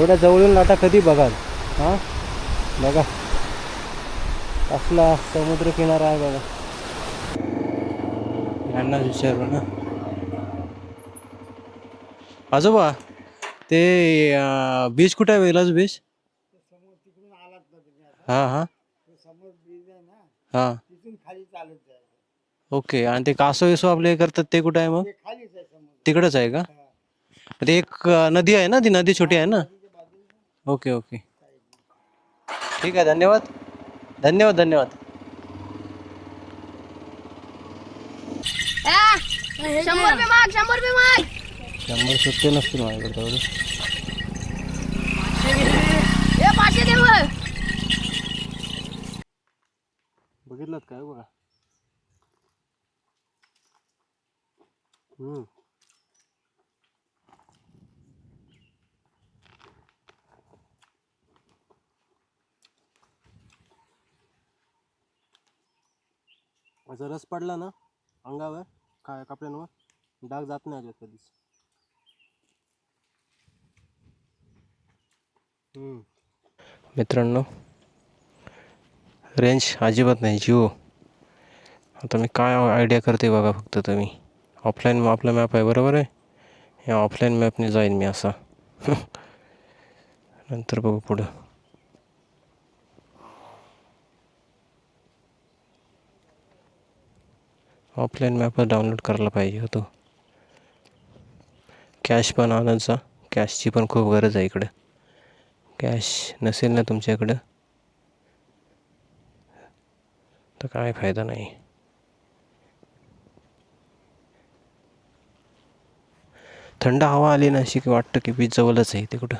एवढ्या जवळून लाटा कधी बघाल? हां बघा कसला समुद्र किनारा आहे बघा. यांना विचारू ना. आजोबा ते बीच कुठे आहे? वेलाच बीच. हां हां हां. ओके. आणि ते कासव विसव आपले हे करतात ते कुठे आहे मग? तिकडंच आहे का? ते एक नदी आहे ना, ती नदी छोटी आहे ना. ओके ओके ठीक आहे. धन्यवाद धन्यवाद धन्यवाद. 100 रुपये माग, 100 रुपये माग. 100 सुट्टे नसतील माझ्याकडे तेवढे. 500 दे मग. बघितलं काय बघा. माझा रस पडला ना अंगावर काय कपड्यांवर, डाग जात नाही अजिबात कधीच. मित्रांनो रेंज अजिबात नाही जिओ. आता मी काय आयडिया करते बघा फक्त तुम्ही. ऑफलाईन आपला मॅप आहे बरोबर आहे. या ऑफलाईन मॅपने जाईन मी असा. नंतर बघू पुढं. ऑफलाईन मॅप डाउनलोड करायला पाहिजे होतो. कॅश पण आणत जा. कॅशची पण खूप गरज आहे इकडं. कॅश नसेल ना तुमच्याकडं तर काय फायदा नाही. थंड हवा आली ना अशी की वाटतं की बीच जवळच आहे ते कुठं.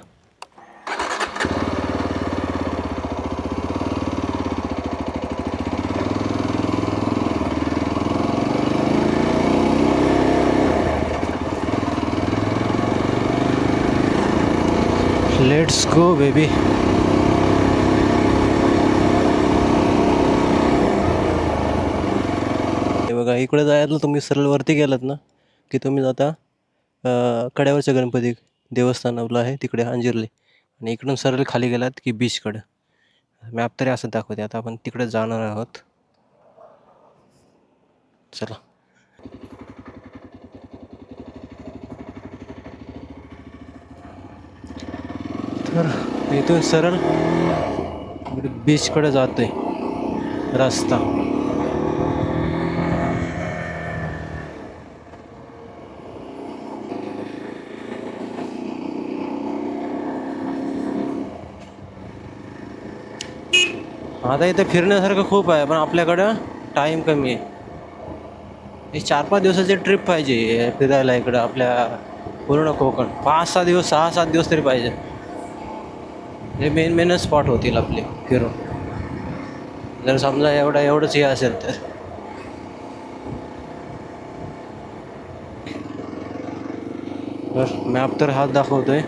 Let's go baby. हे बघा इकडे जायला तुम्ही सरळ वरती गेलात ना की तुम्ही जाता कड्यावरच्या गणपती देवस्थान आपलं आहे तिकडे अंजिरले. आणि इकडून सरळ खाली गेलात की बीचकडं. मॅप तरी असं दाखवते. आता आपण तिकडे जाणार आहोत. चला. तर इथून सरळ बीचकडे जातोय रस्ता. आता इथे फिरण्यासारखं खूप आहे पण आपल्याकडं टाईम कमी आहे. हे 4-5 दिवसाची ट्रिप पाहिजे फिरायला इकडं आपल्या पूर्ण कोकण. 5-6 दिवस 6-7 दिवस तरी पाहिजे. हे मेन स्पॉट होतील आपले फिरून. जर समजा एवढंच हे असेल तर. मॅप तर हाच दाखवतोय.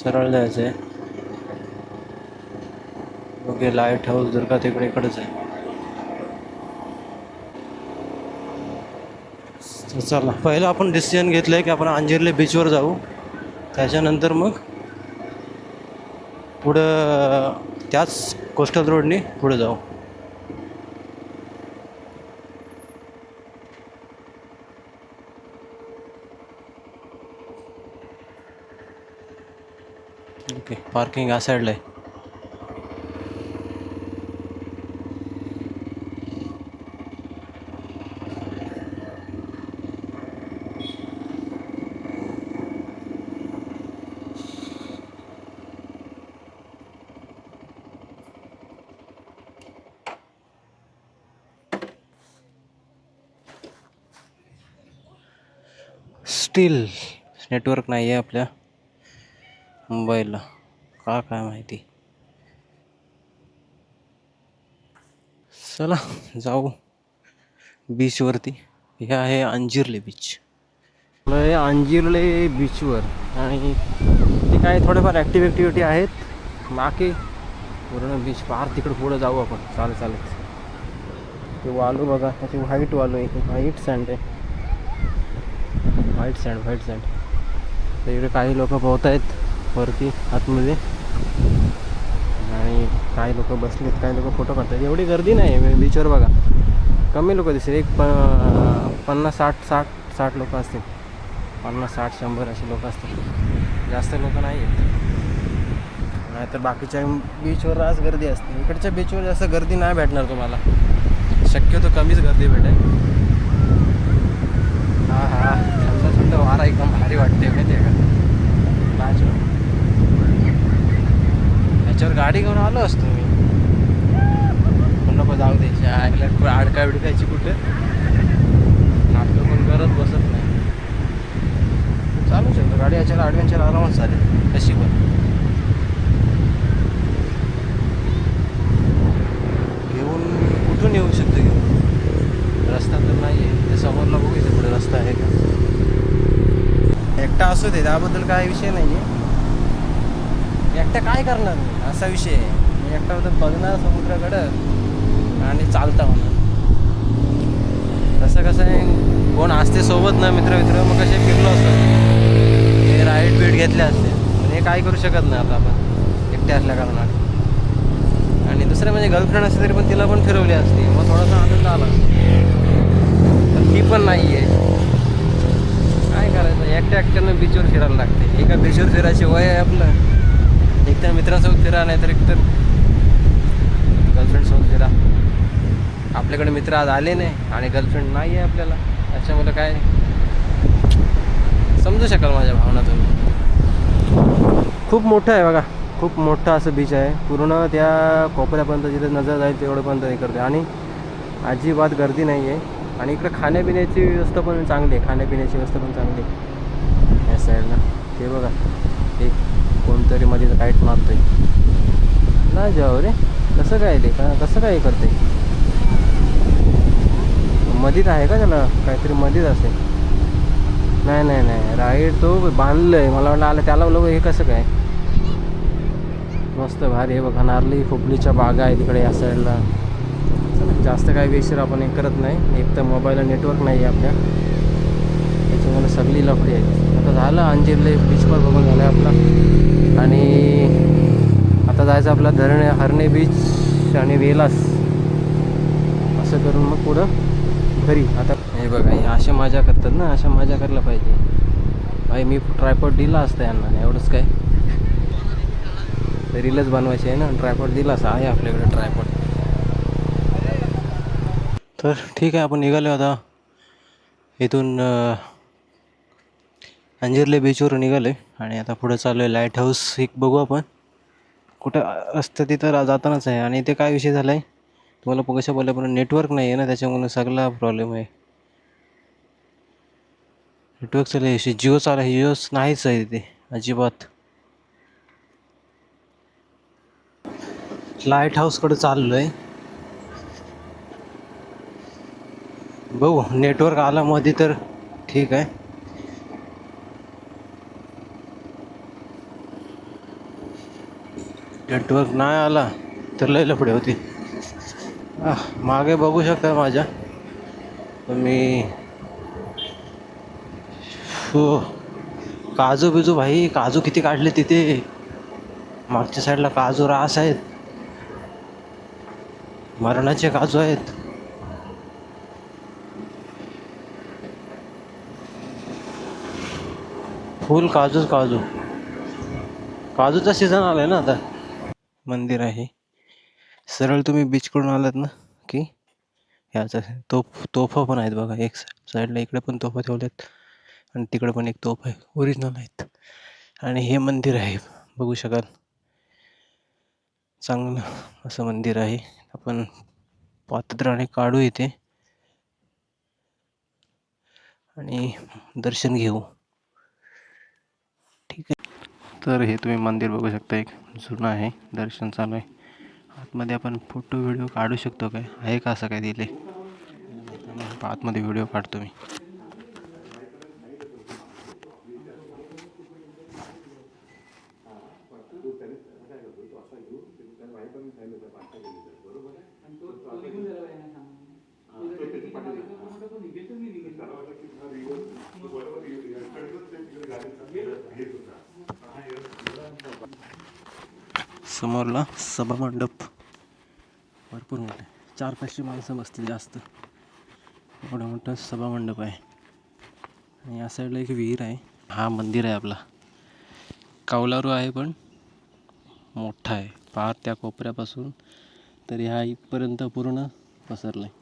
सरळ जायचं आहे. ओके. लाईट हाऊस जर का इकडेच आहे. चला पहिलं आपण डिसिजन घेतलं आहे की आपण अंजिरले बीचवर जाऊ. त्याच्यानंतर मग पुढं त्याच कोस्टल रोडने पुढे जाऊ. ओके. पार्किंग या साईडला आहे. स्टील नेटवर्क नाही आहे आपल्या मोबाईलला. काय माहिती. चला जाऊ बीचवरती. हे आहे अंजिरले बीच. अंजिरले बीचवर आणि ते काय थोडेफार ॲक्टिव्हिटी आहेत. बाकी पूर्ण बीच पार तिकडं पुढं जाऊ आपण चालत. ते वालू बघा त्याची व्हाईट वालू आहे. व्हाईट सँड आहे. व्हाईट सँड तर इकडे काही लोक पोहत आहेत वरती आतमध्ये आणि काही लोक बसलेत, काही लोक फोटो काढतात. एवढी गर्दी नाही आहे बीचवर बघा, कमी लोक दिसतील. एक 50-60 लोक असतील, 50-60-100 असे लोक असतील, जास्त लोक नाही आहेत. नाहीतर बाकीच्या बीचवर आज गर्दी असते. इकडच्या बीचवर जास्त गर्दी नाही भेटणार तुम्हाला, शक्यतो कमीच गर्दी भेटेल. हा थंड थंड वारा एकदम भारी वाटते माहिती आहे का. याच्यावर गाडी घेऊन आलो असतो मी, पण नको जाऊ द्यायची आईला अडका बिडकायची कुठे, नाटकं कोण करत बसत नाही. चालू शकतो गाडी याच्यावर, ॲडव्हेंचर आरामात चालेल कशी पण. घेऊन कुठून येऊ शकतो घेऊन, रस्ता तर नाही आहे. ते समोरला बघू इथे पुढे रस्ता आहे का. एकटा असू दे त्याबद्दल काय विषय नाही आहे. एकटा काय करणार मी असा विषय आहे. मी एकटा होतं बघणार समुद्राकडं आणि चालता होणार. तसं कसं आहे, कोण असते सोबत ना मित्र मग कसे फिरलो असतो, हे राईड बीट घेतले असते. पण हे काय करू शकत नाही आता आपण एकटे असल्या कारणाने. आणि दुसरं म्हणजे गर्लफ्रेंड असते तरी पण तिला पण फिरवली असती, मग थोडासा आनंद आला. तर ती पण नाही आहे. काय करायचं, एकट्यानं बीचवर फिरायला लागते. एका बीचवर फिरायची वय आहे आपलं. एकतर मित्रांसोबत फिरा, नाही तर एकतर गर्लफ्रेंडसोबत फिरा. आपल्याकडे मित्र आज आले नाही आणि गर्लफ्रेंड नाही आहे आपल्याला, त्याच्यामुळे काय समजू शकाल माझ्या भावना तुम्ही. खूप मोठं आहे बघा, खूप मोठं असं बीच आहे. पूर्ण त्या कोपऱ्यापर्यंत जिथे नजर जाईल तेवढंपर्यंत हे करते आणि अजिबात गर्दी नाही आहे. आणि इकडे खाण्यापिण्याची व्यवस्था पण चांगली आहे, खाण्यापिण्याची व्यवस्था पण चांगली आहे या साईडला. ते बघा एक कोणतरी मध्ये लाईट मारतोय ना, जाऊ रे कसं काय ते कसं काय करते. मधीत आहे का त्याला काहीतरी, मधीत असेल. नाही राईड तो बांधलं आहे मला वाटलं आलं त्याला लोक. हे कसं काय मस्त भारी आहे बघा. नारळी खोपलीच्या बागा आहे तिकडे या साईडला. जास्त काही वेशीर आपण हे करत नाही. एक तर मोबाईलला नेटवर्क नाही आहे आपल्या, त्याच्यामुळे सगळी लफडी आहे. आता झालं अंजिरले बीचवर बघून झालं आहे आपला. आणि आता जायचं आपला हरणे बीच आणि वेलास, असं करून मग पुढं घरी. आता हे बघा हे अशा मजा करतात ना, अशा मजा करायला पाहिजे. भाई मी ट्रायपॉड दिला असता यांना, एवढंच काय रीलच बनवायची आहे ना. ट्रायपॉड दिला असं आहे आपल्याकडे ट्रायपॉड. तर ठीक आहे, आपण निघालो आता इथून अंजिरले बीचवर निघालो आणि आता पुढे चालू आहे लाईट हाऊस. एक बघू आपण कुठं रस्ता तिथं जातानाच आहे. आणि ते काय विषय झाला आहे तुम्हाला कशा बोलल्यापर्यंत नेटवर्क नाही आहे ना, त्याच्यामुळे सगळा प्रॉब्लेम आहे. नेटवर्क चालू जिओ चालू आहे, जिओ नाहीच आहे तिथे अजिबात. लाईट हाऊसकडे चाललो आहे, बघू नेटवर्क आला मध्ये तर ठीक आहे. नेटवर्क नाही आला तर लय लफडे होती. मागे बघू शकता माझ्या तुम्ही. हो काजू बिजू भाई, काजू किती काढले तिथे. मागच्या साईडला काजू रास आहेत, मरणाचे काजू आहेत. फुल काजूच काजूचा सीझन आलाय ना आता. मंदिर आहे सरळ तुम्ही बीचकडून आलात ना की ह्याचा तोफा पण आहेत बघा. एक साईडला इकडे पण तोफा ठेवलेत आणि तिकडे पण एक तोफ आहे, ओरिजिनल आहेत. आणि हे मंदिर आहे बघू शकाल, चांगलं असं मंदिर आहे. आपण पादत्राणे काढू इथे आणि दर्शन घेऊ. ठीक आहे, तर हे तुम्ही मंदिर बघू शकता, एक जुनं आहे. दर्शन चालू आहे. आतमध्ये आपण फोटो व्हिडिओ काढू शकतो काय, आहे का असं काय दिले. आतमध्ये व्हिडिओ काढतो मी. समोरला सभा मंडप भरपूर मोठं आहे. 400-500 माणसं बसतील जास्त. एवढा मोठा सभा मंडप आहे. आणि या साईडला एक विहीर आहे. हा मंदिर आहे आपला. कौलारू आहे पण मोठा आहे. पार त्या कोपऱ्यापासून तरी हा इथपर्यंत पूर्ण पसरला आहे.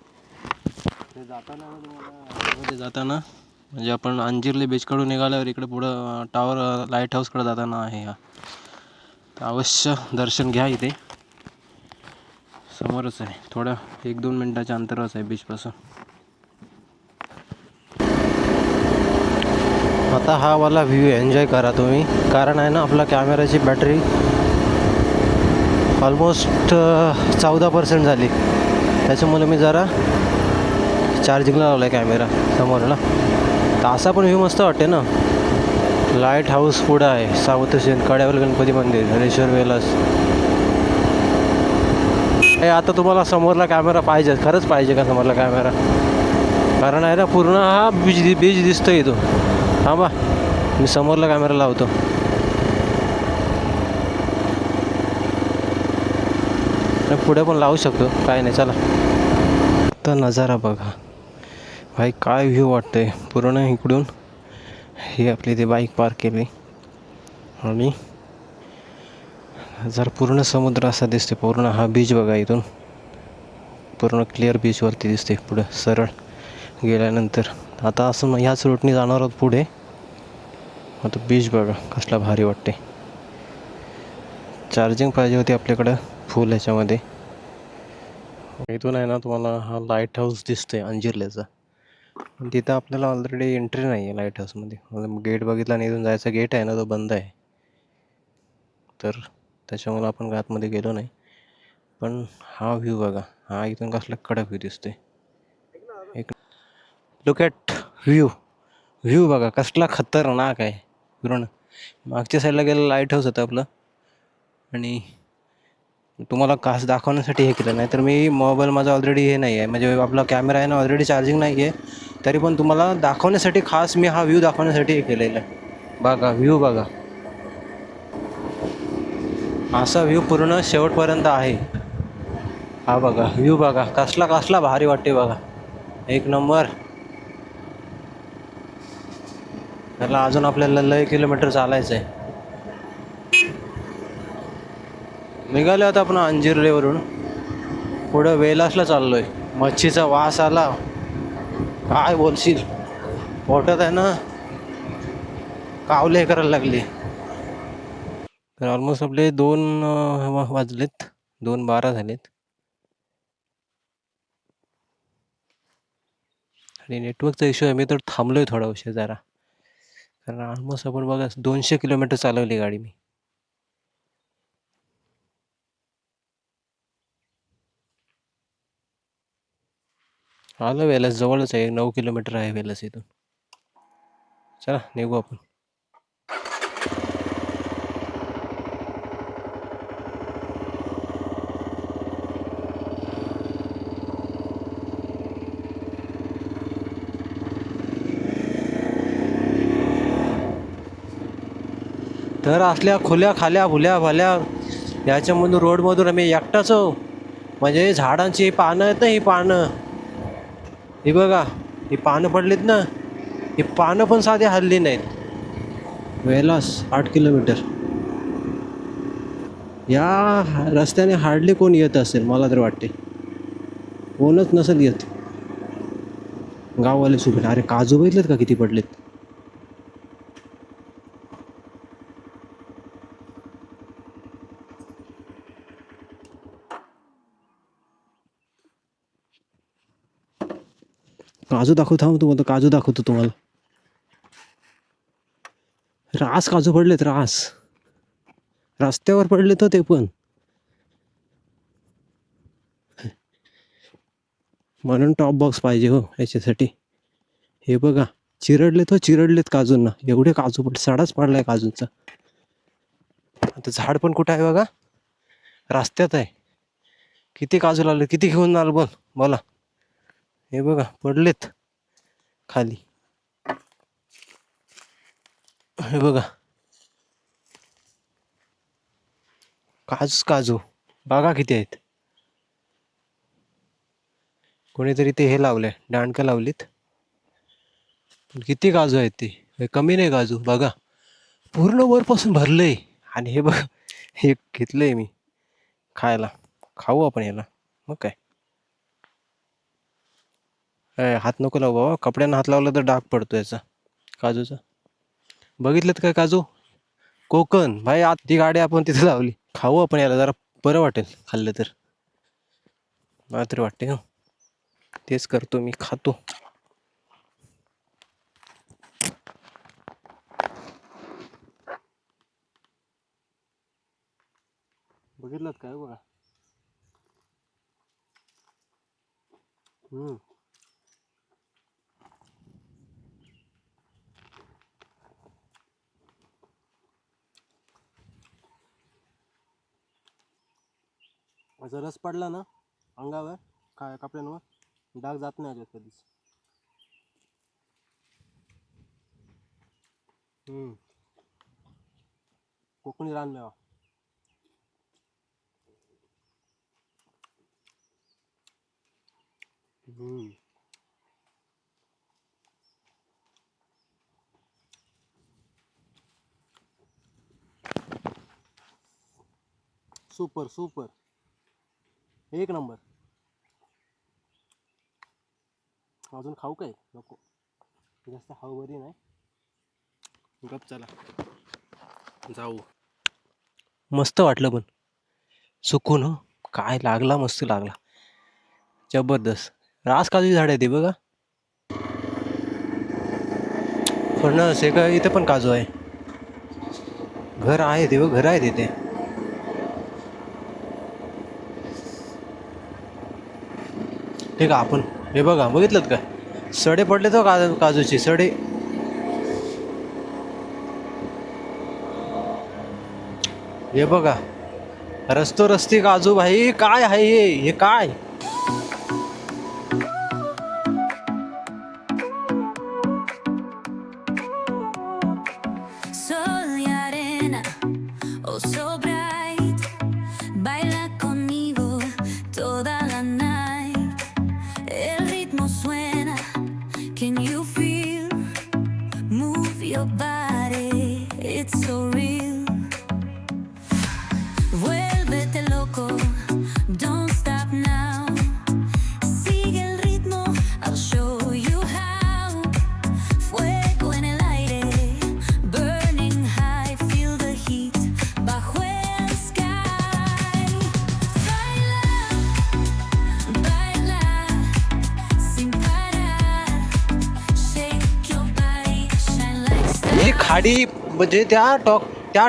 जाताना म्हणजे आपण अंजिर्ले बीचकडून निघाल्यावर इकडे पुढं टावर लाईट हाऊसकडे जाताना आहे हा. तर अवश्य दर्शन घ्या. इथे समोरच आहे. थोडं 1-2 मिनटाच्या अंतरावरच आहे बीचपासून. आता हा वाला व्ह्यू एन्जॉय करा तुम्ही. कारण आहे ना आपला कॅमेराची बॅटरी ऑलमोस्ट 14% झाली. त्याच्यामुळे मी जरा चार्जिंगला लावला आहे कॅमेरा समोरला. तर असा पण व्ह्यू मस्त वाटते ना. लाईट हाऊस पुढं आहे. सावतसेन, कड्यावल गणपती मंदिर, हरेश्वर वेलास. हे आता तुम्हाला समोरला कॅमेरा पाहिजे. खरंच पाहिजे का समोरला कॅमेरा? कारण आहे ना पूर्ण हा बीच दिसतो इथून. हां बा, मी समोरला कॅमेरा लावतो. पुढे पण लावू शकतो, काय नाही. चला आता नजारा बघा भाई, काय व्ह्यू वाटतंय. पूर्ण इकडून ही आपली ती बाईक पार्क केली आणि जर पूर्ण समुद्र असा दिसते. पूर्ण हा बीच बघा इथून पूर्ण क्लिअर बीचवरती दिसते. पुढं सरळ गेल्यानंतर आता असं ह्याच रूटने जाणार आहोत पुढे. आता बीच बघा कसला भारी वाटते. चार्जिंग पाहिजे होती आपल्याकडं फुल ह्याच्यामध्ये. इथून आहे ना तुम्हाला हा लाईट हाऊस दिसतोय अंजिर्ल्याचा. पण तिथं आपल्याला ऑलरेडी एंट्री नाही आहे लाईट हाऊसमध्ये. गेट बघितला आणि इथून जायचा गेट आहे ना तो बंद आहे. तर त्याच्यामुळं आपण आतमध्ये गेलो नाही. पण हा व्ह्यू बघा, हा इथून कसला कडक व्ह्यू दिसतोय. एक लुक ॲट व्ह्यू बघा कसला खतरनाक आहे. पूर्ण मागच्या साईडला गेलं लाईट हाऊस होतं आपलं. आणि तुम्हाला खास दाखवण्यासाठी हे केलं. नाही तर मी मोबाईल माझा ऑलरेडी हे नाही आहे, म्हणजे आपला कॅमेरा आहे ना ऑलरेडी चार्जिंग नाही आहे. तरी पण तुम्हाला दाखवण्यासाठी खास मी हा व्ह्यू दाखवण्यासाठी हे केलेलं आहे. बघा व्ह्यू बघा, असा व्ह्यू पूर्ण शेवटपर्यंत आहे. हा बघा व्ह्यू बघा कसला भारी वाटते बघा. एक नंबर. त्याला अजून आपल्याला लय किलोमीटर चालायचं आहे. निघालो आता आपण अंजिर्लेवरून. पुढं वेलासला चाललोय. मच्छीचा वास आला, काय बोलशील. पोटात आहे ना कावले करायला लागले. तर ऑलमोस्ट आपले 2 वाजलेत, 2:12 झालेत. आणि नेटवर्कचा इश्यू आहे. मी तर थांबलोय थोडा उशीर जरा. कारण ऑलमोस्ट आपण बघा 200 किलोमीटर चालवली गाडी मी. आलं वेलास, जवळच आहे. 9 किलोमीटर आहे वेलास इथून. चला निघू आपण. तर असल्या खुल्या खाल्या भुल्या भाल्या याच्यामधून रोडमधून आम्ही एकटाच हो. म्हणजे झाडांची पानं आहेत ना, ही पानं, ही बघा, ही पानं पडलीत ना, ही पानं पण साधी हल्ली नाहीत. वेलास 8 किलोमीटर. या रस्त्याने हार्डली कोण येत असेल मला तर वाटते. कोणच नसेल येत. गाववाले सुबे. अरे काजू बघितलेत का किती पडलेत. काजू दाखवतो, थांब तुम्हाला काजू दाखवतो तुम्हाला. रास काजू पडलेत, रास रस्त्यावर पडले तर ते पण. म्हणून टॉप बॉक्स पाहिजे हो याच्यासाठी. हे बघा चिरडलेत काजूंना. एवढे काजू पडले, सडाच पडलाय काजूंचा. आता झाड पण कुठं आहे बघा, रस्त्यात आहे. किती काजू लावले, किती घेऊन आलो बोला. हे बघा पडलेत खाली. हे बघा काजू बघा किती आहेत. कोणीतरी ते हे लावलंय दांडकं लावलीत. पण किती काजू आहेत ते हे कमी नाही काजू बघा पूर्ण वरपासून भरलंय. आणि हे बघा हे घेतलंय मी खायला. खाऊ आपण याला मग काय. हात नको लावू बाबा कपड्यांना हात लावला तर डाग पडतो याचा काजूचा. बघितलं काय काजू कोकण भाई आत ती गाडी आपण तिथे लावली. खाऊ आपण याला जरा बरं वाटेल खाल्लं तर. मला तरी वाटते ना तेच करतो मी खातो. बघितलं काय बघा. माझा रस पडला ना अंगावर काय कपड्यांवर डाग जात नाही अजिबात कधीच. कोकणी रानमेवा. सुपर सुपर एक नंबर. अजून खाऊ काय नको जास्त खाऊ बरी नाही. गप चला जाऊ. मस्त वाटलं पण सुकून हो काय लागला मस्त लागला जबरदस्त. रास काजूची झाड आहे ते बघा. फणस हे काय इथे पण काजू आहे. घर आहे ते बघ घर आहे तिथे. ठीक आहे आपण हे बघा बघितलं का सडे पडले तर काजूची सडे. हे बघा रस्ती काजू भाई काय आहे हे काय. Sol y arena, oh so bright, baila conmigo toda la night. El ritmo suena, can you feel? Move your body, it's so real. Vuélvete loco, don't stop now. Sigue el ritmo, I'll show you how. Fuego en el aire, burning high, feel the heat bajo el sky. Baila, baila, sin parar. Shake your body, shine like stars. ही खाडी म्हणजे त्या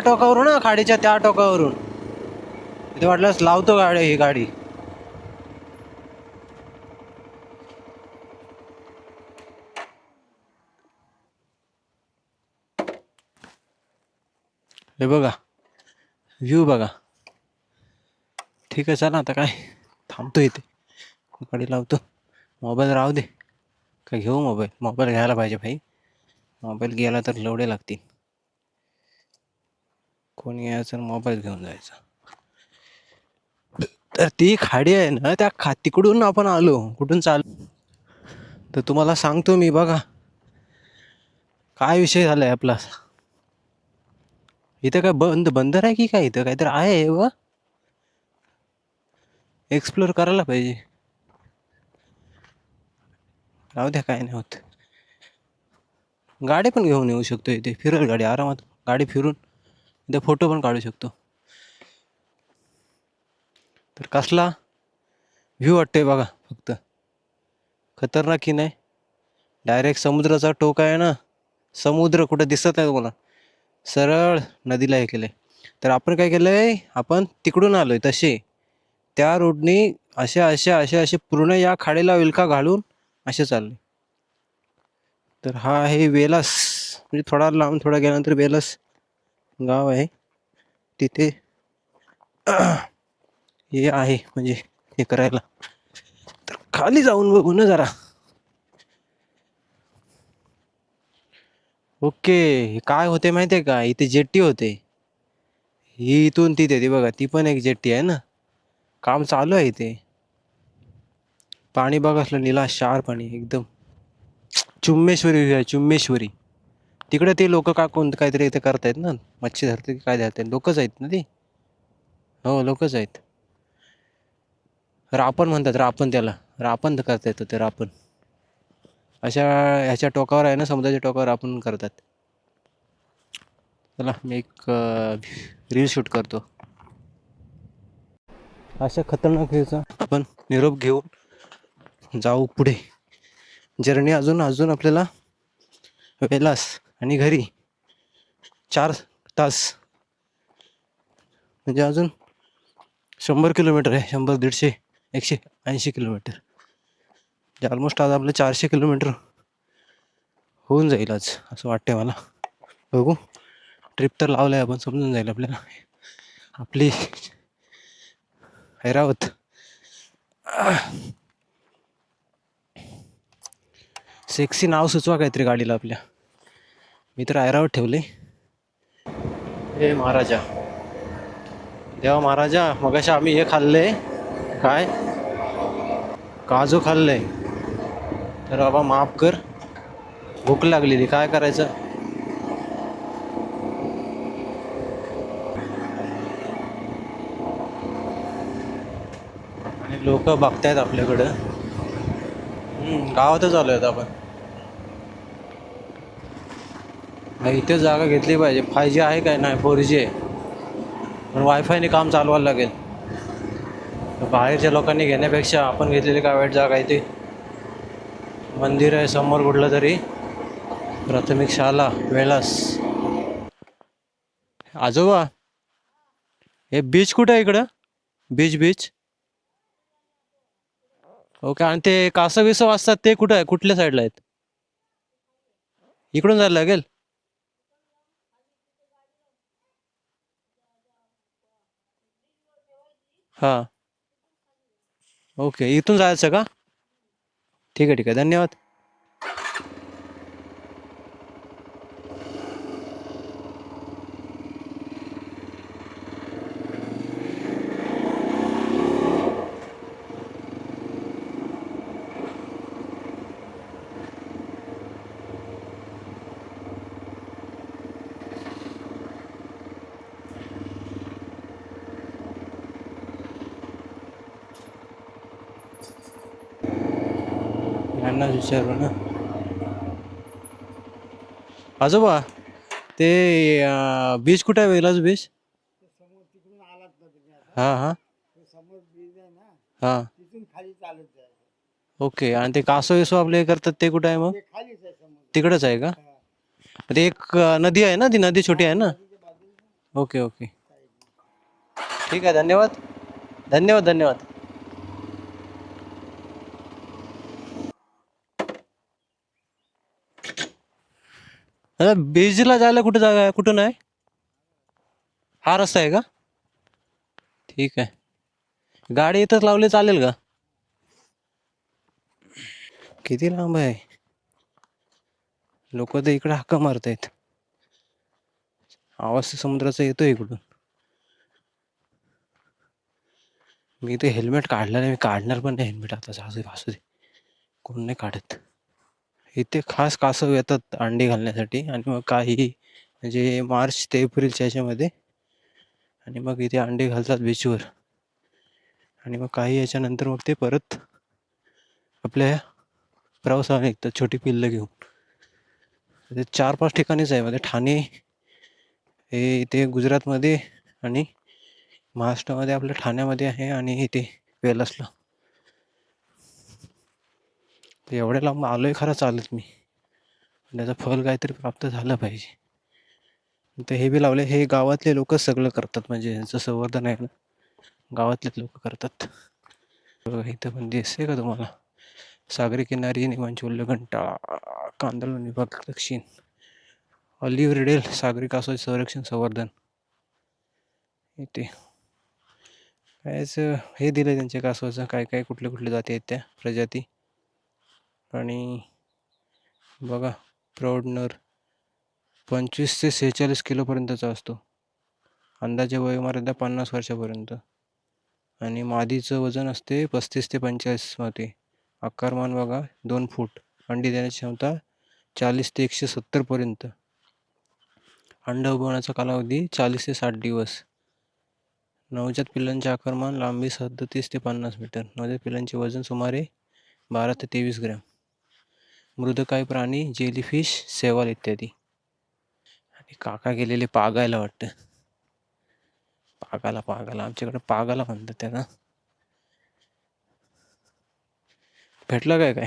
टोकावरून ना खाडीच्या त्या टोकावरून इथे वाटल्यास लावतो गाडी ही गाडी. हे बघा व्ह्यू बघा. ठीक आहे चला आता काय थांबतो इथे गाडी लावतो. मोबाईल राहू दे काय घेऊ मोबाईल घ्यायला पाहिजे भाई. मोबाईल घ्यायला तर लवडे लागतील. कोणी यायचं मोबाईल घेऊन जायचा. तर ती खाडी आहे ना त्या तिकडून आपण आलो कुठून तर तुम्हाला सांगतो मी बघा काय विषय झालाय आपला. इथं काय बंदर आहे की काय इथं काहीतरी आहे व एक्सप्लोर करायला पाहिजे. राहू द्या काय नाही होत. गाडी पण घेऊन येऊ शकतो इथे फिरेल गाडी आरामात. गाडी फिरून इथे फोटो पण काढू शकतो. तर कसला व्ह्यू वाटतोय बघा फक्त खतरनाक की नाही. डायरेक्ट समुद्राचा टोक आहे ना. समुद्र कुठं दिसत नाही तुम्हाला. सरळ नदीला हे केलंय. तर आपण काय केलंय आपण तिकडून आलोय तसे त्या रोडनी असे पूर्ण या खाडीला विलका घालून असे चालले. तर हा आहे वेलास म्हणजे थोडा लांब थोडा गेल्यानंतर वेलास गाव आहे. तिथे हे आहे म्हणजे हे करायला. तर खाली जाऊन बघू ना जरा. ओके. हे काय होते माहिती आहे का, इथे जेट्टी होते. ही इथून तिथे ती बघा, ती पण एक जेट्टी आहे ना. काम चालू आहे इथे. पाणी बघा असलं निलाशार पाणी एकदम. चुम्मेश्वरी आहे, चुम्मेश्वरी. तिकडे ते लोक का कोण काहीतरी इथे करतायत ना, मच्छी धरते की काय धरते, लोकच आहेत ना ती. हो, लोकच आहेत. रापण म्हणतात, रापण त्याला. रापण करता येतं ते रापण. अशा ह्याच्या टोकावर आहे ना, समुद्राच्या टोकावर आपण करतात. चला मी एक रील शूट करतो. अशा खतरनाक व्ह्यूचा आपण निरोप घेऊन जाऊ पुढे. जर्नी अजून अजून आपल्याला वेलास आणि घरी 4 तास, म्हणजे अजून 100 किलोमीटर आहे. 100, 150, 180 किलोमीटर. म्हणजे ऑलमोस्ट आज आपलं 400 किलोमीटर होऊन जाईल आज, असं वाटतंय मला. बघू, ट्रिप तर लावलं आहे आपण, समजून जाईल आपल्याला आपली ऐरावत. सेक्सी नाव सुचवा काहीतरी गाडीला आपल्या. मी तर ऐरावत ठेवले. हे महाराजा, देवा महाराजा, मगाशी आम्ही हे खाल्ले, काय काजू खाल्ले, तर बाबा माफ कर, भूक लागलेली, काय करायचं. आणि लोक बघतायत आपल्याकडं. गावातच आलो आहेत आपण. इथे जागा घेतली पाहिजे. 5G आहे काय, नाही 4G आहे, पण वायफायने काम चालवायला लागेल. बाहेरच्या लोकांनी घेण्यापेक्षा आपण घेतलेली काय वाईट जागा आहे. ते मंदिर आहे समोर कुठलं तरी, प्राथमिक शाळा वेलास. आजोबा, हे बीच कुठं आहे इकडं, बीच बीच. ओके. आणि ते कासव विसव असतात ते कुठं आहे, कुठल्या साईडला आहेत. इकडून जायला लागेल. हां, ओके, इथून जायचं का. ठीक आहे ठीक आहे, धन्यवाद. यांनाच विचारू ना. आजोबा, ते बीच कुठं आहे, वेलास बीच. हां हां हां. ओके. आणि ते कासव विसव आपले हे करतात ते कुठं आहे मग, तिकडंच आहे का. ते एक नदी आहे ना, ती नदी छोटी आहे ना. ओके ओके, ठीक आहे, धन्यवाद धन्यवाद धन्यवाद. बीचला जायला कुठं जागा आहे, कुठून आहे. हा रस्ता आहे का. ठीक आहे, गाडी इथंच लावली चालेल का. किती लांब आहे, लोक तर इकडे हाका मारतायत. आवाज समुद्राचा येतोय इकडून. मी ते हेल्मेट काढलं नाही, मी काढणार पण नाही हेल्मेट आता. असू दे, कोण नाही काढत. इथे खास कासव येतात अंडी घालण्यासाठी, आणि मग काही म्हणजे मार्च ते एप्रिलच्या ह्याच्यामध्ये, आणि मग इथे अंडे घालतात बीचवर. आणि मग काही याच्यानंतर मग ते परत आपल्या प्रवासाला निघतात छोटी पिल्लं घेऊन. ते 4-5 ठिकाणीच आहे, म्हणजे ठाणे हे इथे गुजरातमध्ये, आणि महाराष्ट्रामध्ये आपल्या ठाण्यामध्ये आहे, आणि इथे वेलासला. तर एवढ्या लांब आलोय खरं चालत मी, त्याचं फल काहीतरी प्राप्त झालं पाहिजे. तर हे बी लावले, हे गावातले लोकच सगळं करतात, म्हणजे यांचं संवर्धन आहे ना, गावातलेच लोक करतात. बघा इथं पण दिसते का तुम्हाला, सागरी किनारी निमांची उल्लघंटा, कांदळवन विभाग दक्षिण, ऑलिव्ह रिडेल सागरी कासव संरक्षण संवर्धन. इथे कायच हे दिलं त्यांच्या कासवाचं, काय काय कुठले कुठले जाती आहेत त्या प्रजाती. आणि बघा प्रौढ नर, 25 ते 46 किलोपर्यंतचा असतो. अंदाजे वयोमर्यादा 50 वर्षापर्यंत. आणि मादीचं वजन असते 35 ते 45 मध्ये. आकारमान बघा 2 फूट. अंडी देण्याची क्षमता 40 ते 170 पर्यंत. अंड उबवण्याचा कालावधी 40 ते 60 दिवस. नवजात पिल्लांचे आकारमान लांबी 37 ते 50 मीटर. नवजात पिल्लांचे वजन सुमारे 12 ते 23 ग्रॅम. मृदकाय प्राणी, जेलीफिश, शैवाल इत्यादी. आणि काका गेलेले पागायला वाटतं. पागाला आमच्याकडे पागाला म्हणतात त्याला. भेटलं काय?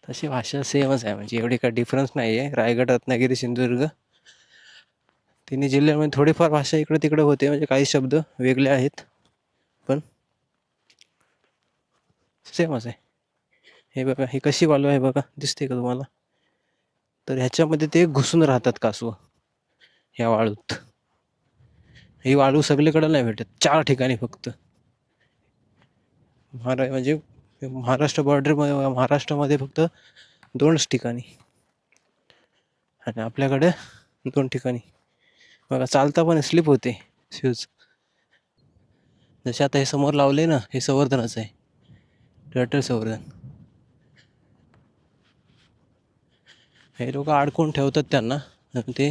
तशी भाषा सेमच आहे, म्हणजे एवढी काय डिफरन्स नाही आहे. रायगड, रत्नागिरी, सिंधुदुर्ग तिन्ही जिल्ह्यांमध्ये थोडीफार भाषा इकडे तिकडे होते, म्हणजे काही शब्द वेगळे आहेत पण सेमच आहे. हे बघा, ही कशी वाळू आहे बघा, दिसते का तुम्हाला? तर ह्याच्यामध्ये ते घुसून राहतात कासवं ह्या वाळूत. ही वाळू सगळीकडे नाही भेटत, 4 ठिकाणी फक्त. म्हणजे महाराष्ट्रामध्ये फक्त 2च ठिकाणी, आणि आपल्याकडे 2 ठिकाणी. बघा, चालता पण स्लिप होते शूज. जसे आता हे समोर लावले ना, हे संवर्धनाचं आहे, टर्टल संवर्धन. हे लोक अडकून ठेवतात त्यांना आणि ते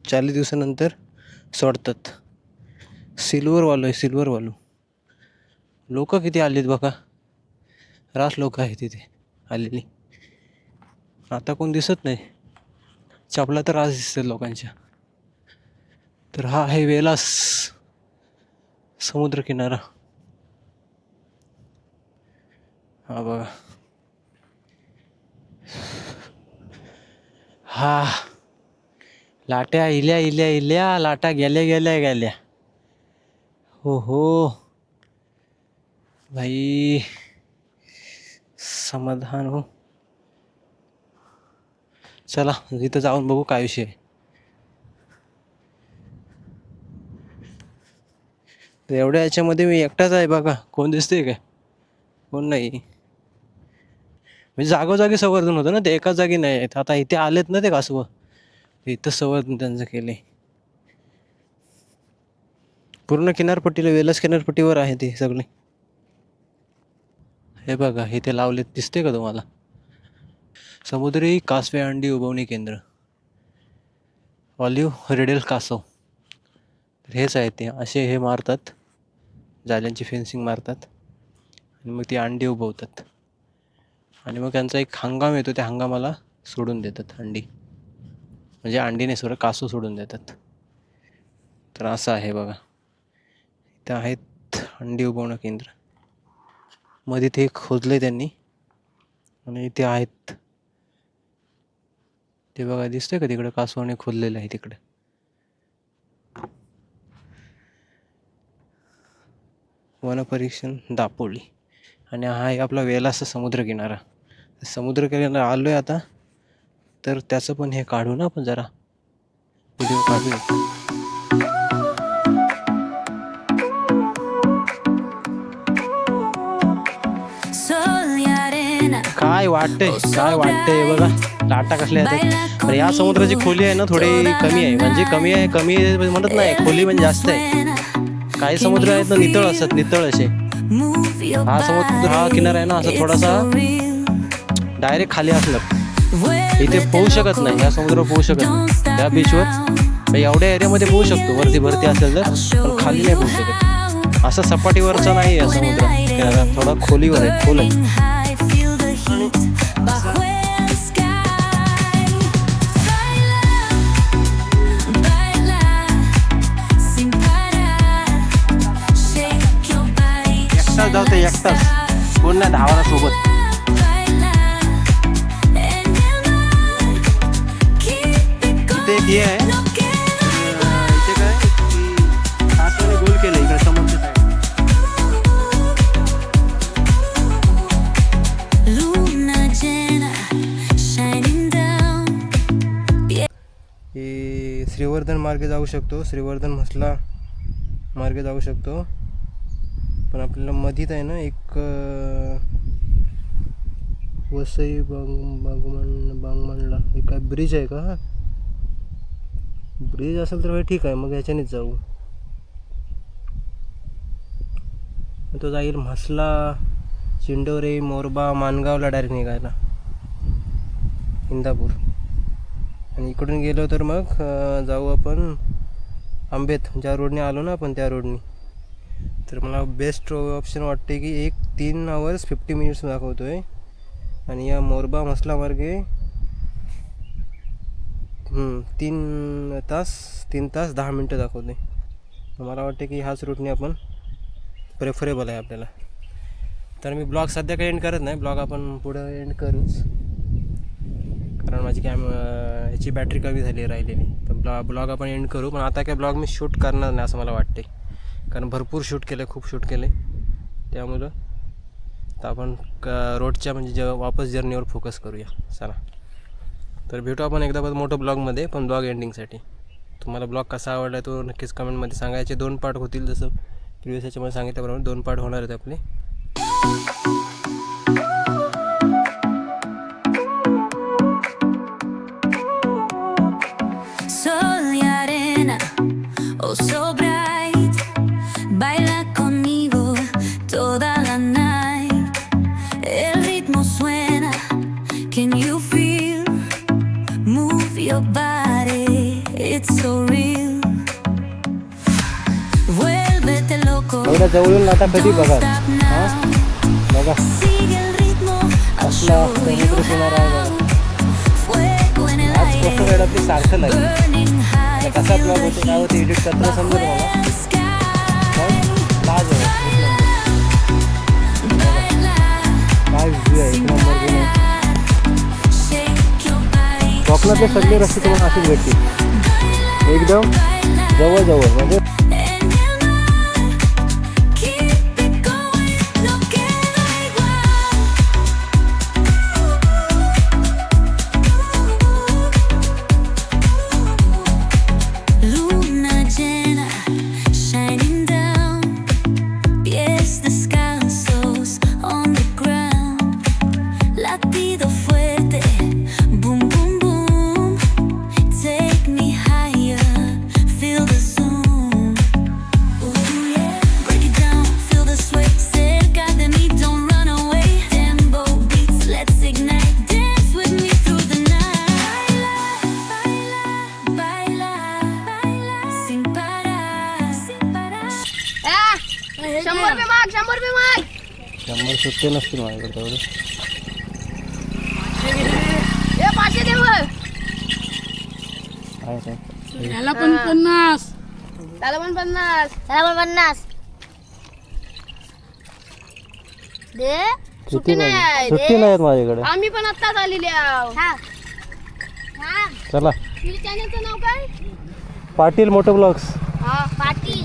40 दिवसानंतर सोडतात. सिल्वर वालू. लोक किती आलीत बघा, रास लोक आहेत तिथे आलेली. आता कोण दिसत नाही, चपला तर रास दिसतात लोकांच्या. तर हा आहे वेलास समुद्र किनारा. हा बघा, हा लाट्या इल्या लाटा गेल्या. हो भाई, समाधान हो. चला इथं जाऊन बघू काय विषय आहे. तर एवढ्या याच्यामध्ये मी एकटाच आहे बघा, कोण दिसतंय काय? कोण नाही. म्हणजे जागोजागी संवर्धन होतं ना, ते एकाच जागी नाही आहेत. आता इथे आलेत ना ते कासवं, इथं संवर्धन त्यांचं केले. पूर्ण किनारपट्टीला, वेलस किनारपट्टीवर आहे ते सगळे. हे बघा, इथे लावलेत, दिसते का तुम्हाला? समुद्री कासवे अंडी उबवणी केंद्र, ऑलिव्ह रेडेल कासव. हेच आहे ते. असे हे मारतात, जाल्यांची फेन्सिंग मारतात आणि मग ती अंडी उबवतात. आणि मग त्यांचा एक हंगाम येतो, त्या हंगामाला सोडून देतात अंडी. म्हणजे अंडी नाही, सोडा कासव सोडून देतात. तर असं आहे बघा, इथं आहेत अंडी उबवणं केंद्र. मध्ये ते खोदलंय त्यांनी आणि इथे आहेत ते बघा, दिसतंय का तिकडे कासवाने खोदलेलं आहे तिकडे. वनपरीक्षण दापोली. आणि हा आहे आपला वेलासा समुद्र किनारा. समुद्र किनारा आलोय आता, तर त्याचं पण हे काढू ना आपण, जरा व्हिडिओ काढू. काय वाटतंय बघा, लाटा कसल्या आहेत. तर या समुद्राची खोली आहे ना, थोडी कमी आहे. म्हणजे कमी आहे म्हणत नाही, खोली म्हणजे जास्त आहे. काही समुद्र आहेत ना नितळ असतात, नितळ असे. हा समुद्र, हा किनारा आहे ना, असं थोडासा डायरेक्ट खाली असलं, इथे पोहू शकत नाही. या समुद्र पोहू शकत नाही, या बीचवर एवढ्या एरियामध्ये पोहू शकतो, वरती असेल तर, पण खाली नाही पोहू शकत. असं सपाटीवरचा नाही आहे समुद्र किनारा, थोडा खोलीवर आहे, खोल आहे. एकटाच कोण नाही, धावाला सोबत. इथे एक हे आहे, इथे काय कासवाने गोल केलं इकडे समोरच्या साईड. हे श्रीवर्धन मार्गे जाऊ शकतो, श्रीवर्धन म्हसला मार्गे जाऊ शकतो. पण आपल्याला मधीत आहे ना, एक वसई बांगमणला हे काय ब्रिज आहे का? ब्रिज असेल तर ठीक आहे, मग ह्याच्यानेच जाऊ. तो जाईल म्हसला, चिंडोरे, मोरबा, मानगावला डायरेक्ट निघायला इंदापूर. आणि इकडून गेलो तर मग जाऊ आपण आंबेत, ज्या रोडने आलो ना आपण त्या रोडने. तर मला बेस्ट ऑप्शन वाटते की 3 hours 50 minutes दाखवतो आहे. आणि या मोरबा म्हसला मार्गे 3 तास 10 मिनटं दाखवते. मला वाटते की ह्याच रूटने आपण प्रेफरेबल आहे आपल्याला. तर मी ब्लॉग सध्या काही एंड करत नाही, ब्लॉग आपण पुढं एंड करूच, कारण माझी ह्याची बॅटरी कमी झाली राहिलेली. तर ब्लॉग आपण एंड करू, पण आता काय ब्लॉग मी शूट करणार नाही असं मला वाटते, कारण भरपूर शूट केलं, खूप शूट केले. त्यामुळं तर आपण रोडच्या म्हणजे वापस जर्नीवर फोकस करूया. चला, तर भेटू आपण एकदा मोठं ब्लॉगमध्ये, पण ब्लॉग एंडिंगसाठी. तुम्हाला ब्लॉग कसा आवडला तो नक्कीच कमेंटमध्ये सांगायचे. 2 पार्ट होतील, जसं प्रिव्हियस ह्याच्यामध्ये सांगितल्याप्रमाणे 2 पार्ट होणार आहेत आपले. Sol y arena, oh so bright. Baila conmigo toda la night. El ritmo suena, can you feel? Move your body, it's so real. Vuélvete loco, एवढ्या जवळून आता कधी don't बघा stop now. बघा Sigue el ritmo, I'll असला show you समुद्र किनारा आहे how. Fuego en el आज aire, कसं आपली सारखं लागेल. burning high, कसा feel ब्लॉग the होतो, काय होतं, heat, एडिट करताना समजत मला. bajo el sky. लाज आहे, एक नंबर. Baila, काय व्ह्यू आहे, एक नंबर व्ह्यू आहे. shake your body, कोकणातले सगळे रस्ते तुम्हाला असेच भेटतील, एकदम जवळ म्हणजे. en el mar. Keep it going, no queda igual. Luna llena, shining down. Pies descalzos on the ground. Latido fuerte, boom, boom, boom. Take me higher, feel the zoom. Ooh, yeah. Break it down, feel the sway. Cerca de mí, don't run away. Tempo beats, let's ignite. Dance with me through the night. Baila, baila, baila, sin parar, sin parar. 100 रुपये माग 100 रुपये माग. 100 सुट्टे नसतील माझ्याकडे तेवढे. ए 500 दे मग. आहे काय? त्याला पण 50. त्याला पण 50 दे. सुट्टी नाही आहे, नाही, दे. सुट्टी नाही आहेत माझ्याकडे. आम्ही पण आत्ताच आलेले आहोत. चला, तुझ्या चॅनलचं नाव काय? Patil moto blogs. हा पाटील.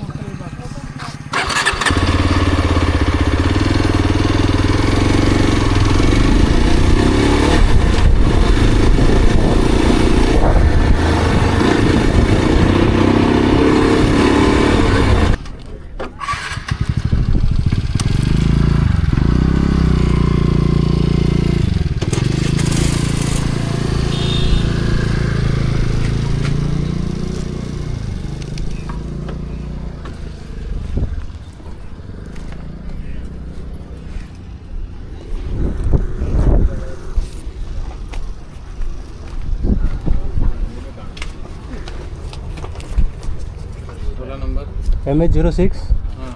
MH06 हां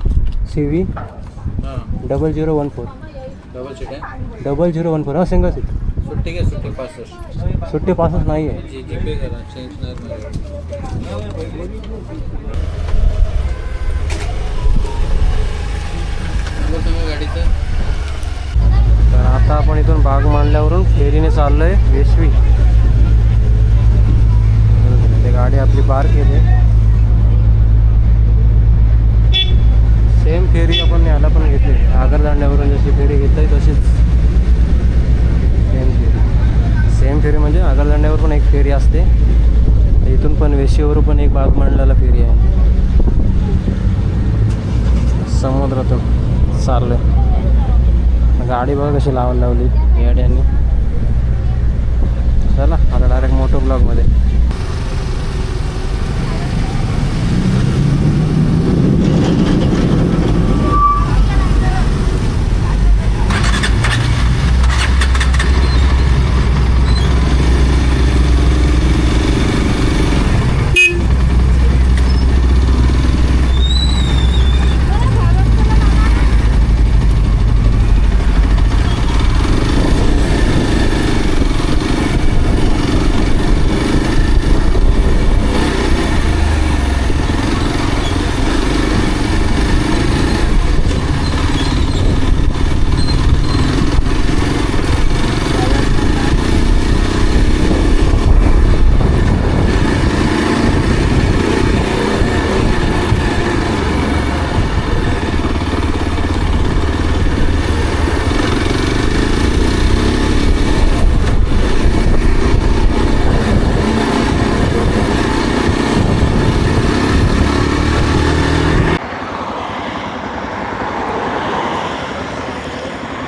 CV हां 0014 डबल सीट आहे 0014. हा सिंगल सीट. सुट्टी घ्या सुट्टी 65 सुट्टी पासच नाही आहे. जी पे करा चेंज नाही गाडीचं. तर आता आपण इथून बाग मांडल्यावरून फेरीने चाललो आहे वेशवी. ते गाडी आपली पार्क केली. सेम फेरी आपण याला पण घेतली, आगरदांड्यावरून जशी फेरी घेतली तशीच सेम फेरी म्हणजे आगरदांड्यावर पण एक फेरी असते. इथून पण वेशीवर पण एक बाग मांडल्याला फेरी आहे. समुद्रातून चाललं. गाडी बघा कशी लावून लावली गाड्यांनी. चला आता डायरेक्ट मोटो ब्लॉगमध्ये.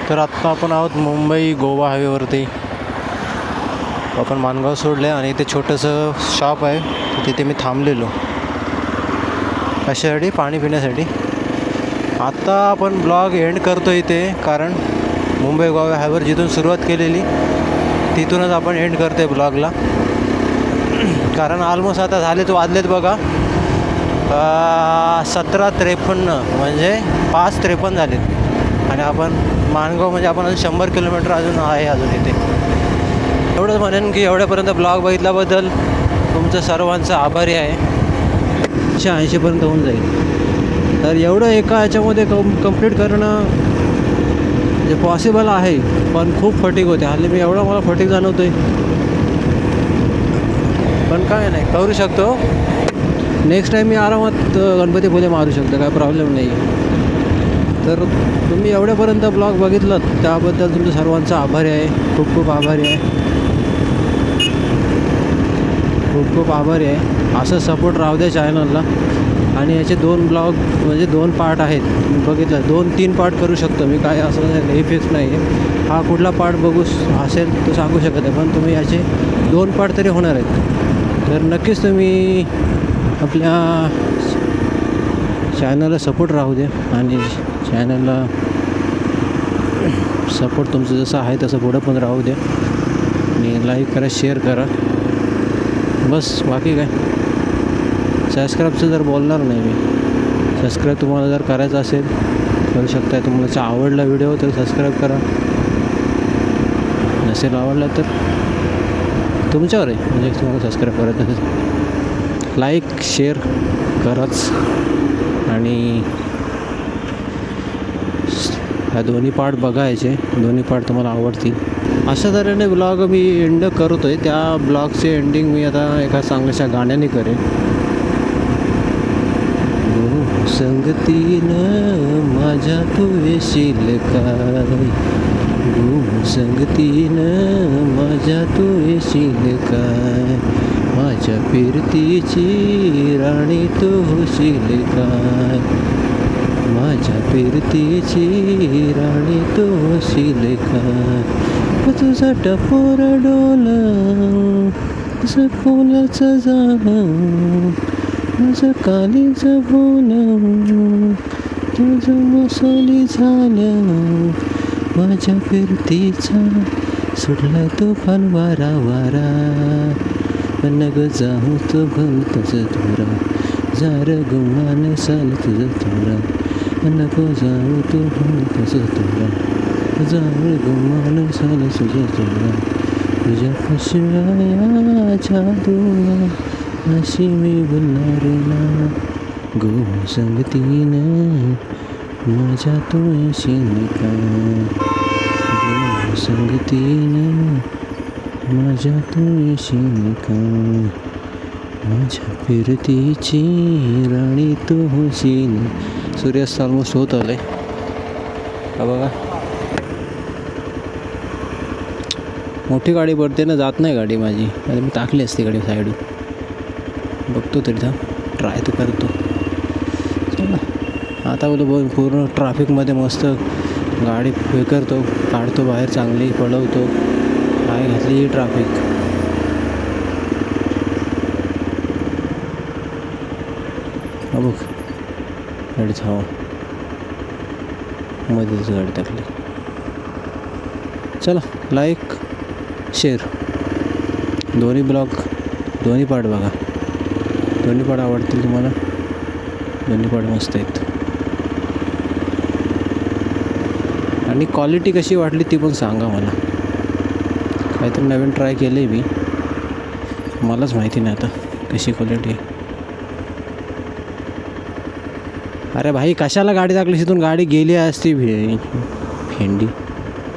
तर आत्ता आपण आहोत मुंबई गोवा हायवेवरती. आपण मानगाव सोडले आणि इथे छोटंसं शॉप आहे, तर तिथे मी थांबलेलो कशासाठी, पाणी पिण्यासाठी. आत्ता आपण ब्लॉग एंड करतो इथे, कारण मुंबई गोवा हायवेवर जिथून सुरुवात केलेली तिथूनच आपण एंड करतो आहे ब्लॉगला. कारण ऑलमोस्ट आता वाजलेत बघा 17:53, म्हणजे 5:53 झालेत. आणि आपण माणगाव म्हणजे आपण अजून 100 किलोमीटर अजून इथे. एवढंच म्हणेन की एवढ्यापर्यंत ब्लॉग बघितल्याबद्दल तुमचं सर्वांचं आभारी आहे. 180पर्यंत होऊन जाईल. तर एवढं एका ह्याच्यामध्ये कंप्लीट करणं जे पॉसिबल आहे, पण खूप फटीक होते. हल्ली मला फटीक जाणवतो आहे, पण काय नाही, करू शकतो. नेक्स्ट टाईम मी आरामात गणपतीपुळे मारू शकतो, काय प्रॉब्लेम नाही. तर तुम्ही एवढ्यापर्यंत ब्लॉग बघितलं त्याबद्दल तुमचं सर्वांचा आभारी आहे. खूप खूप आभारी आहे. खूप खूप आभारी आहे. असं सपोर्ट राहू द्या चॅनलला. आणि याचे 2 ब्लॉग म्हणजे 2 पार्ट आहेत. तुम्ही बघितलं 2-3 पार्ट करू शकतो मी, काय असं हे फिक्स नाही आहे. हा कुठला पार्ट बघू असेल तो सांगू शकत आहे, पण तुम्ही याचे 2 पार्ट तरी होणार आहेत. तर नक्कीच तुम्ही आपल्या चॅनलला सपोर्ट राहू द्या. आणि चॅनलला सपोर्ट तुमचं जसं आहे तसं पुढं पण राहू द्या. आणि लाईक करा, शेअर करा, बस. बाकी काय, सबस्क्राईबचं जर बोलणार नाही मी. सबस्क्राईब तुम्हाला जर करायचं असेल करू शकता. तुम्हाला आवडला व्हिडिओ तर सबस्क्राईब करा, नसेल आवडला तर तुमच्यावर आहे. म्हणजे तुम्हाला सबस्क्राईब करायचं असेल, लाईक शेअर कराच. आणि ह्या दोन्ही पार्ट बघायचे, दोन्ही पार्ट तुम्हाला आवडतील. अशा तऱ्हेने ब्लॉग मी एंड करतो आहे. त्या ब्लॉगचे एंडिंग मी आता एका चांगल्याशा गाण्याने करेन. संगतीनं माझ्या तू येशील काय, संगतीनं माझ्या तू येशील काय, माझ्या फिरतीची राणी तू होशील काय, माझ्या फिरतीची राणी तू होशील काय. तुझा टपोर डोला, तुझं फुलाचं झालं, माझं कालीचं बोलं, तुझं मसाली झालं, माझ्या फिरतीचा सुटला तो फान वारा वारा. नग जाऊ तो भलतच तुरा, जार गुमान साल तुझं तुरा, नको जाऊ तो भलतच तुरा, जार गुमान साल तुझं तुरा. तुझ्या पशिवाया जादूला अशी मी बोलणार ना, गो संगतीनं माझ्या तू येशील काय, गो संगतीनं माझ्या तू येशील काय, माझ्या फिरतीची राणी तू होशील. सूर्यास्त ऑलमोस्ट होत आलं आहे बघा. मोठी गाडी पडते ना, जात नाही गाडी माझी. आता मी टाकली असते गाडी साईडून, बघतो तरी ट्राय तर करतो. चला आता बोल पूर्ण ट्रॅफिकमध्ये मस्त गाडी हे करतो, काढतो बाहेर, चांगली पळवतो. काय घातली ट्रॅफिक. बघ गाडीच हवा मध्येच गाडी टाकली. चला लाईक शेअर दोन्ही ब्लॉग दोन्ही पार्ट बघा. दोन्ही पार्ट आवडतील तुम्हाला. दोन्ही पार्ट मस्त आहेत. आणि क्वालिटी कशी वाटली ती पण सांगा मला. काहीतरी नवीन ट्राय केलं आहे मी. मलाच माहिती नाही आता कशी क्वालिटी आहे. अरे भाई कशाला गाडी टाकली तिथून. गाडी गेली असती भेंडी.